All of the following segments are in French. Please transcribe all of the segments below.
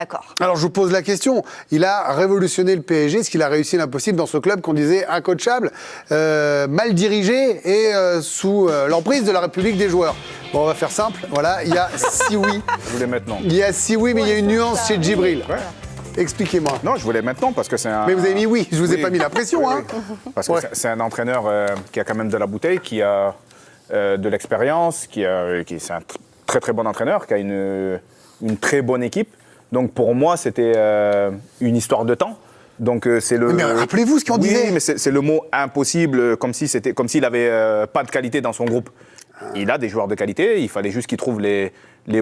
D'accord. Alors je vous pose la question, il a révolutionné le PSG, est-ce qu'il a réussi l'impossible dans ce club qu'on disait incoachable, mal dirigé et sous l'emprise de la République des joueurs? Bon, on va faire simple, voilà, il y a 6 oui. Je voulais maintenant. Il y a 6 oui, mais il y a une nuance chez Djibril. Ouais. Expliquez-moi. Non, je voulais maintenant parce que c'est un... Mais vous avez mis oui, je vous ai Oui. pas mis la pression, Oui, hein. oui. Parce que c'est un entraîneur qui a quand même de la bouteille, qui a de l'expérience, c'est un très très bon entraîneur, qui a une très bonne équipe. Donc pour moi, c'était une histoire de temps. Donc c'est le. Mais rappelez-vous ce qu'on disait. Oui, mais c'est le mot impossible, comme s'il avait pas de qualité dans son groupe. Il a des joueurs de qualité. Il fallait juste qu'il trouve les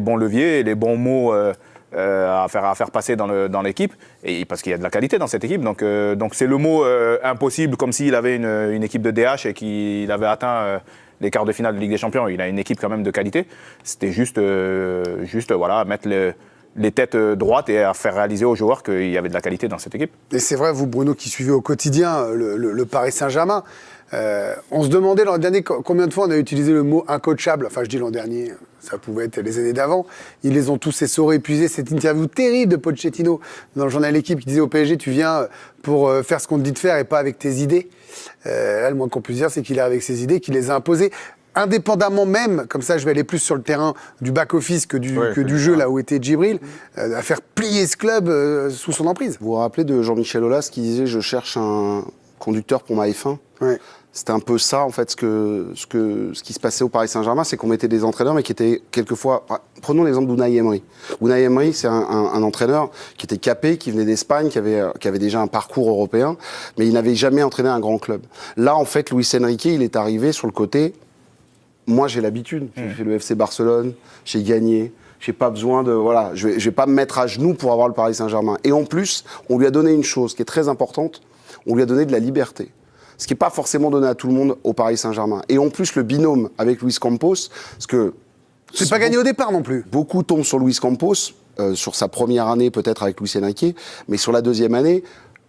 bons leviers, et les bons mots à faire passer dans l'équipe. Et parce qu'il y a de la qualité dans cette équipe. Donc c'est le mot impossible, comme s'il avait une équipe de DH et qu'il avait atteint. Les quarts de finale de Ligue des Champions, il a une équipe quand même de qualité. C'était juste voilà, mettre les têtes droites et à faire réaliser aux joueurs qu'il y avait de la qualité dans cette équipe. Et c'est vrai, vous Bruno qui suivez au quotidien le Paris Saint-Germain, on se demandait l'an dernier combien de fois on a utilisé le mot incoachable. Enfin je dis l'an dernier, ça pouvait être les années d'avant. Ils les ont tous essorés, épuisés. Cette interview terrible de Pochettino dans le journal L'Équipe qui disait au PSG, tu viens pour faire ce qu'on te dit de faire et pas avec tes idées. Là, le moins qu'on puisse dire, c'est qu'il est avec ses idées, qu'il les a imposées. Indépendamment même, comme ça je vais aller plus sur le terrain du back-office que du jeu, là où était Djibril, à faire plier ce club sous son emprise. Vous vous rappelez de Jean-Michel Aulas qui disait « Je cherche un conducteur pour ma F1 ». C'était un peu ça, en fait, ce qui se passait au Paris Saint-Germain, c'est qu'on mettait des entraîneurs, mais qui étaient quelquefois... Prenons l'exemple d'Unai Emery. Unai Emery, c'est un entraîneur qui était capé, qui venait d'Espagne, qui avait déjà un parcours européen, mais il n'avait jamais entraîné un grand club. Là, en fait, Luis Enrique, il est arrivé sur le côté... Moi, j'ai l'habitude. J'ai fait le FC Barcelone, j'ai gagné. J'ai pas besoin de... Voilà, je vais pas me mettre à genoux pour avoir le Paris Saint-Germain. Et en plus, on lui a donné une chose qui est très importante. On lui a donné de la liberté. Ce qui n'est pas forcément donné à tout le monde au Paris Saint-Germain. Et en plus, le binôme avec Luis Campos, parce que... C'est pas gagné au départ non plus. Beaucoup tombent sur Luis Campos, sur sa première année peut-être avec Luis Enrique, mais sur la deuxième année,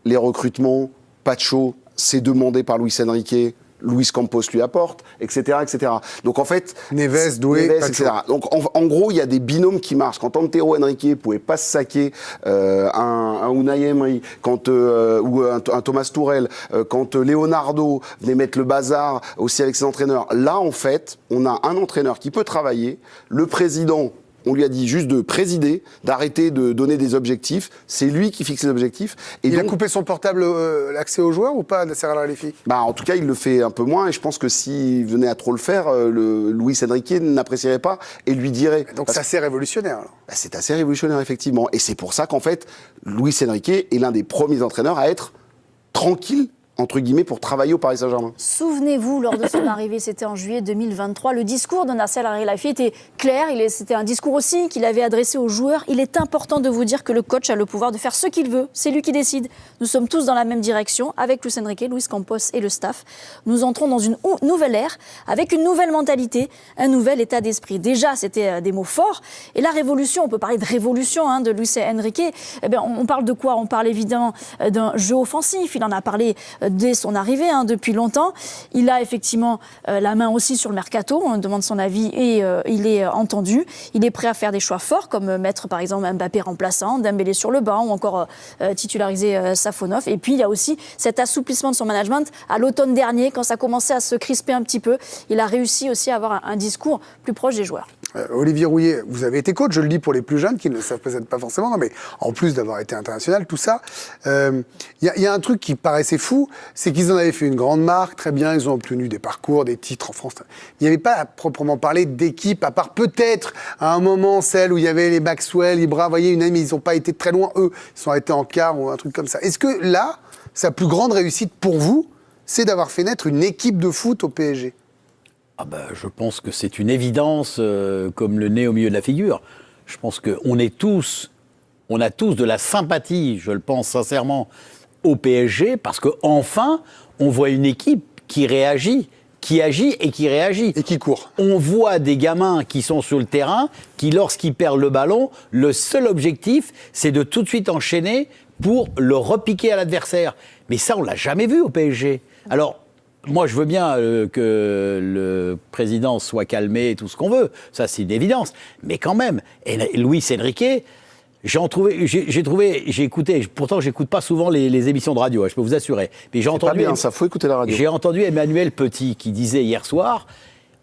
les recrutements, Pacho, c'est demandé par Luis Enrique, Luis Campos lui apporte, etc., etc. Donc en fait... Neves, Doué, etc. Donc en gros, il y a des binômes qui marchent. Quand Antero Henrique ne pouvait pas se saquer un Unai Emery, ou un Thomas Tuchel, quand Leonardo venait mettre le bazar aussi avec ses entraîneurs, là en fait, on a un entraîneur qui peut travailler, le président... On lui a dit juste de présider, d'arrêter de donner des objectifs. C'est lui qui fixe les objectifs. Et il a coupé son portable, l'accès aux joueurs ou pas, Nasser Al-Khelaifi? En tout cas, il le fait un peu moins. Et je pense que s'il venait à trop le faire, Luis Enrique n'apprécierait pas et lui dirait. Donc c'est assez révolutionnaire, alors. C'est assez révolutionnaire, effectivement. Et c'est pour ça qu'en fait, Luis Enrique est l'un des premiers entraîneurs à être tranquille, entre guillemets, pour travailler au Paris Saint-Germain. Souvenez-vous, lors de son arrivée, c'était en juillet 2023, le discours de Nasser Al-Khelaifi était clair. C'était un discours aussi qu'il avait adressé aux joueurs. Il est important de vous dire que le coach a le pouvoir de faire ce qu'il veut. C'est lui qui décide. Nous sommes tous dans la même direction, avec Luis Enrique, Luis Campos et le staff. Nous entrons dans une nouvelle ère, avec une nouvelle mentalité, un nouvel état d'esprit. Déjà, c'était des mots forts. Et la révolution, on peut parler de révolution de Luis Enrique. Eh bien, on parle de quoi? On parle évidemment d'un jeu offensif. Il en a parlé dès son arrivée, depuis longtemps. Il a effectivement la main aussi sur le mercato, on demande son avis et il est entendu. Il est prêt à faire des choix forts, comme mettre par exemple Mbappé remplaçant, Dembélé sur le banc ou encore titulariser Safonov. Et puis il y a aussi cet assouplissement de son management à l'automne dernier, quand ça commençait à se crisper un petit peu. Il a réussi aussi à avoir un discours plus proche des joueurs. Olivier Rouillet, vous avez été coach, je le dis pour les plus jeunes qui ne le savent peut-être pas forcément, non, mais en plus d'avoir été international, tout ça, y a un truc qui paraissait fou, c'est qu'ils en avaient fait une grande marque, très bien, ils ont obtenu des parcours, des titres en France. Il n'y avait pas à proprement parler d'équipe, à part peut-être à un moment celle où il y avait les Maxwell, Ibra, vous voyez, mais ils n'ont pas été très loin, eux, ils sont arrêtés en quart ou un truc comme ça. Est-ce que là, sa plus grande réussite pour vous, c'est d'avoir fait naître une équipe de foot au PSG ? Je pense que c'est une évidence comme le nez au milieu de la figure. Je pense qu'on a tous de la sympathie, je le pense sincèrement, au PSG, parce qu'enfin, on voit une équipe qui réagit, qui agit et qui réagit. Et qui court. On voit des gamins qui sont sur le terrain, qui, lorsqu'ils perdent le ballon, le seul objectif, c'est de tout de suite enchaîner pour le repiquer à l'adversaire. Mais ça, on ne l'a jamais vu au PSG. Alors, moi, je veux bien que le président soit calmé et tout ce qu'on veut. Ça, c'est une évidence. Mais quand même, Luis Enrique, j'ai écouté, pourtant j'écoute pas souvent les émissions de radio, je peux vous assurer. Mais j'ai entendu, pas bien, ça faut écouter la radio. J'ai entendu Emmanuel Petit qui disait hier soir,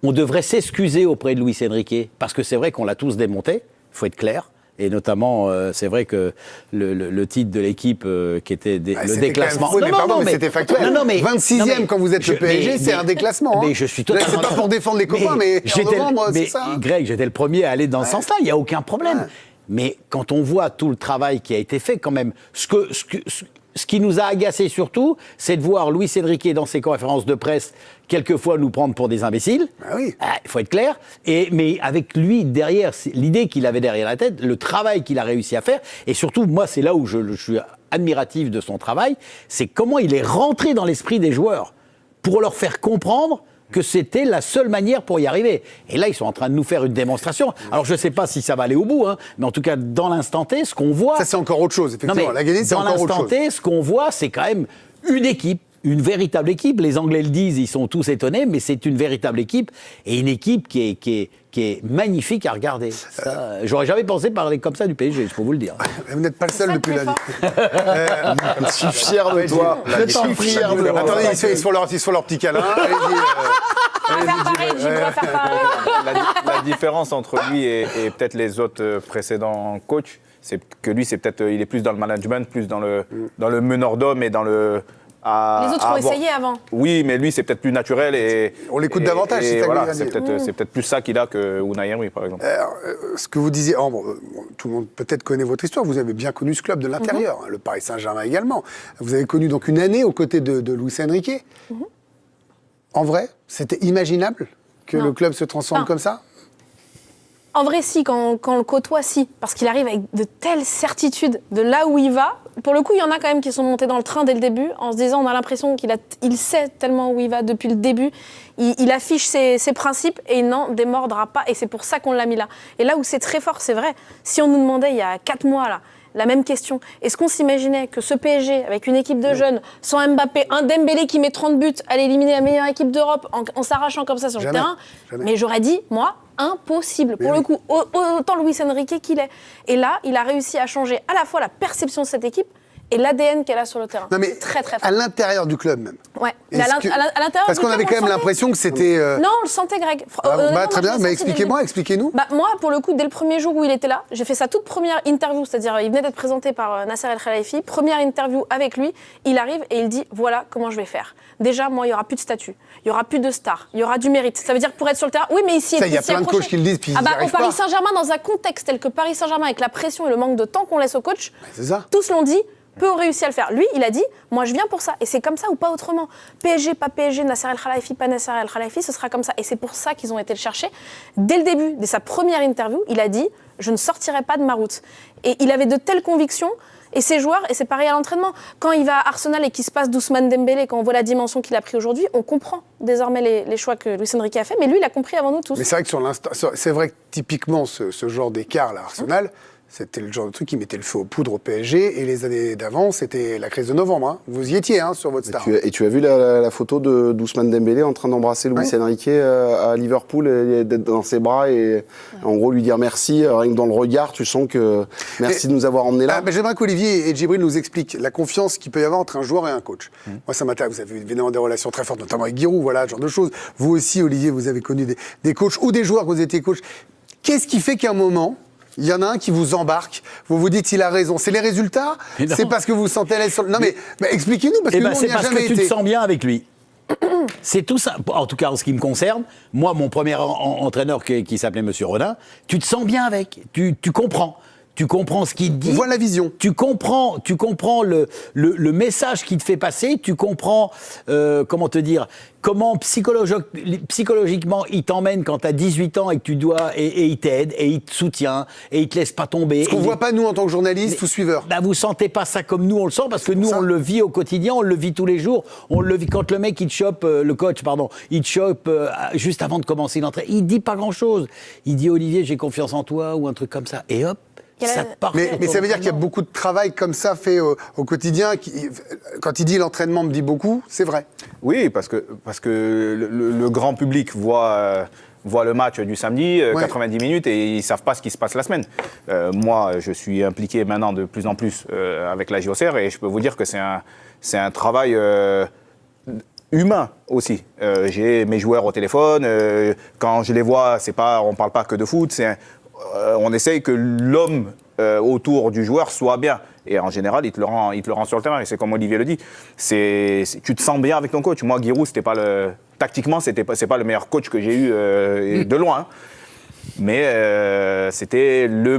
on devrait s'excuser auprès de Luis Enrique, parce que c'est vrai qu'on l'a tous démonté, il faut être clair. Et notamment, c'est vrai que le titre de l'équipe qui était le déclassement. Mais c'était factuel. 26e quand vous êtes le PSG, c'est un déclassement. Mais je suis totalement. C'est pas pour défendre les copains, mais en novembre, c'est ça. Greg, j'étais le premier à aller dans ce sens-là, il n'y a aucun problème. Ouais. Mais quand on voit tout le travail qui a été fait, quand même, ce qui nous a agacé surtout, c'est de voir Luis Enrique dans ses conférences de presse quelquefois nous prendre pour des imbéciles. Ah oui. Il faut être clair. Mais avec lui derrière, l'idée qu'il avait derrière la tête, le travail qu'il a réussi à faire, et surtout, moi, c'est là où je suis admiratif de son travail, c'est comment il est rentré dans l'esprit des joueurs pour leur faire comprendre que c'était la seule manière pour y arriver. Et là, ils sont en train de nous faire une démonstration. Alors, je ne sais pas si ça va aller au bout, mais en tout cas, dans l'instant T, ce qu'on voit... Ça, c'est encore autre chose, effectivement. La Gagné, c'est encore autre chose. Dans l'instant T, ce qu'on voit, c'est quand même une équipe, une véritable équipe. Les Anglais le disent, ils sont tous étonnés, mais c'est une véritable équipe, et une équipe qui est magnifique à regarder. J'aurais jamais pensé parler comme ça du PSG, je peux vous le dire. Vous n'êtes pas le seul depuis l'année. Je suis fier de toi. Je suis fier de toi. Attendez, ils se font leur petit câlin. La différence entre lui et peut-être les autres précédents coachs, c'est que lui, il est plus dans le management, plus dans le meneur d'hommes et dans le... Les autres ont essayé avant. Oui, mais lui, c'est peut-être plus naturel et... On l'écoute davantage, c'est ça voilà, c'est peut-être plus ça qu'il a que Unai Emery, par exemple. Ce que vous disiez, tout le monde peut-être connaît votre histoire, vous avez bien connu ce club de l'intérieur, le Paris Saint-Germain également. Vous avez connu donc une année aux côtés de Luis Enrique. En vrai, c'était imaginable que le club se transforme comme ça ? En vrai, si, quand on le côtoie, si. Parce qu'il arrive avec de telles certitudes de là où il va. Pour le coup, il y en a quand même qui sont montés dans le train dès le début, en se disant, on a l'impression qu'il sait tellement où il va depuis le début. Il affiche ses principes et il n'en démordra pas. Et c'est pour ça qu'on l'a mis là. Et là où c'est très fort, c'est vrai. Si on nous demandait il y a 4 mois, là, la même question. Est-ce qu'on s'imaginait que ce PSG, avec une équipe de jeunes, sans Mbappé, un Dembélé qui met 30 buts, allait éliminer la meilleure équipe d'Europe en s'arrachant comme ça sur le terrain ? Mais j'aurais dit, moi, impossible. Pour le coup, autant Luis Enrique qu'il est. Et là, il a réussi à changer à la fois la perception de cette équipe et l'ADN qu'elle a sur le terrain. Non, mais très, très fort. À l'intérieur du club même. Ouais. Mais à l'intérieur parce qu'on avait quand même l'impression que c'était... Non, on le sentait, Greg. Très bien, mais expliquez-nous. Moi, pour le coup, dès le premier jour où il était là, j'ai fait sa toute première interview, c'est-à-dire il venait d'être présenté par Nasser El Khelaifi, première interview avec lui, il arrive et il dit, voilà comment je vais faire. Déjà, moi, il n'y aura plus de statut, il n'y aura plus de stars, il y aura du mérite. Ça veut dire que pour être sur le terrain, oui, mais ici... Il y a plein de coachs qui le disent, puis au Paris Saint-Germain, dans un contexte tel que Paris Saint-Germain, avec la pression et le manque de temps qu'on laisse au coach, tous l'ont dit, peu ont réussi à le faire. Lui, il a dit, moi je viens pour ça. Et c'est comme ça ou pas autrement. PSG, pas PSG, Nasser El Khelaifi, pas Nasser El Khelaifi, ce sera comme ça. Et c'est pour ça qu'ils ont été le chercher. Dès le début, dès sa première interview, il a dit, je ne sortirai pas de ma route. Et il avait de telles convictions. Et ses joueurs, et c'est pareil à l'entraînement, quand il va à Arsenal et qu'il se passe d'Ousmane Dembélé, quand on voit la dimension qu'il a pris aujourd'hui, on comprend désormais les choix que Luis Enrique a fait. Mais lui, il a compris avant nous tous. Mais c'est vrai que c'est vrai que typiquement, ce genre d'écart là, Arsenal, c'était le genre de truc qui mettait le feu aux poudres au PSG. Et les années d'avant, c'était la crise de novembre. Vous y étiez sur votre star. Et tu as vu la photo d'Ousmane Dembélé en train d'embrasser Luis Enrique à Liverpool, et d'être dans ses bras et en gros lui dire merci. Rien que dans le regard, tu sens que merci de nous avoir emmenés là. J'aimerais qu'Olivier et Djibril nous expliquent la confiance qu'il peut y avoir entre un joueur et un coach. Moi, ça m'intéresse. Vous avez évidemment des relations très fortes, notamment avec Giroud, voilà, ce genre de choses. Vous aussi, Olivier, vous avez connu des coachs ou des joueurs quand vous étiez coach. Qu'est-ce qui fait qu'à un moment, il y en a un qui vous embarque, vous vous dites il a raison. C'est les résultats ? C'est parce que vous vous sentez à l'aise sur... Non mais expliquez-nous, parce que nous, on n'y a jamais été. C'est parce que tu te sens bien avec lui. C'est tout ça. En tout cas, en ce qui me concerne, moi, mon premier entraîneur qui s'appelait Monsieur Rodin, tu te sens bien avec. Tu comprends. Tu comprends ce qu'il te dit. On voit la vision. Tu comprends le message qu'il te fait passer. Tu comprends, comment te dire, comment psychologiquement il t'emmène quand tu as 18 ans et que tu dois, et il t'aide, et il te soutient, et il te laisse pas tomber. Ce qu'on voit pas, nous, en tant que journalistes ou suiveurs. Vous sentez pas ça comme nous, on le sent, parce que nous, on le vit au quotidien, on le vit tous les jours. On le vit quand le mec, il te chope, le coach, pardon, il te chope juste avant de commencer l'entrée. Il dit pas grand-chose. Il dit, Olivier, j'ai confiance en toi, ou un truc comme ça. Et hop. Mais ça veut dire qu'il y a beaucoup de travail comme ça fait au quotidien. Quand il dit l'entraînement me dit beaucoup, c'est vrai. Oui, parce que le grand public voit voient le match du samedi, 90 minutes, et ils ne savent pas ce qui se passe la semaine. Moi, je suis impliqué maintenant de plus en plus avec la JOCR, et je peux vous dire que c'est un travail humain aussi. J'ai mes joueurs au téléphone, quand je les vois, on ne parle pas que de foot, on essaye que l'homme autour du joueur soit bien. Et en général, il te le rend sur le terrain. Et c'est comme Olivier le dit, tu te sens bien avec ton coach. Moi, Giroud, tactiquement, c'est pas le meilleur coach que j'ai eu de loin. Hein. Mais c'était le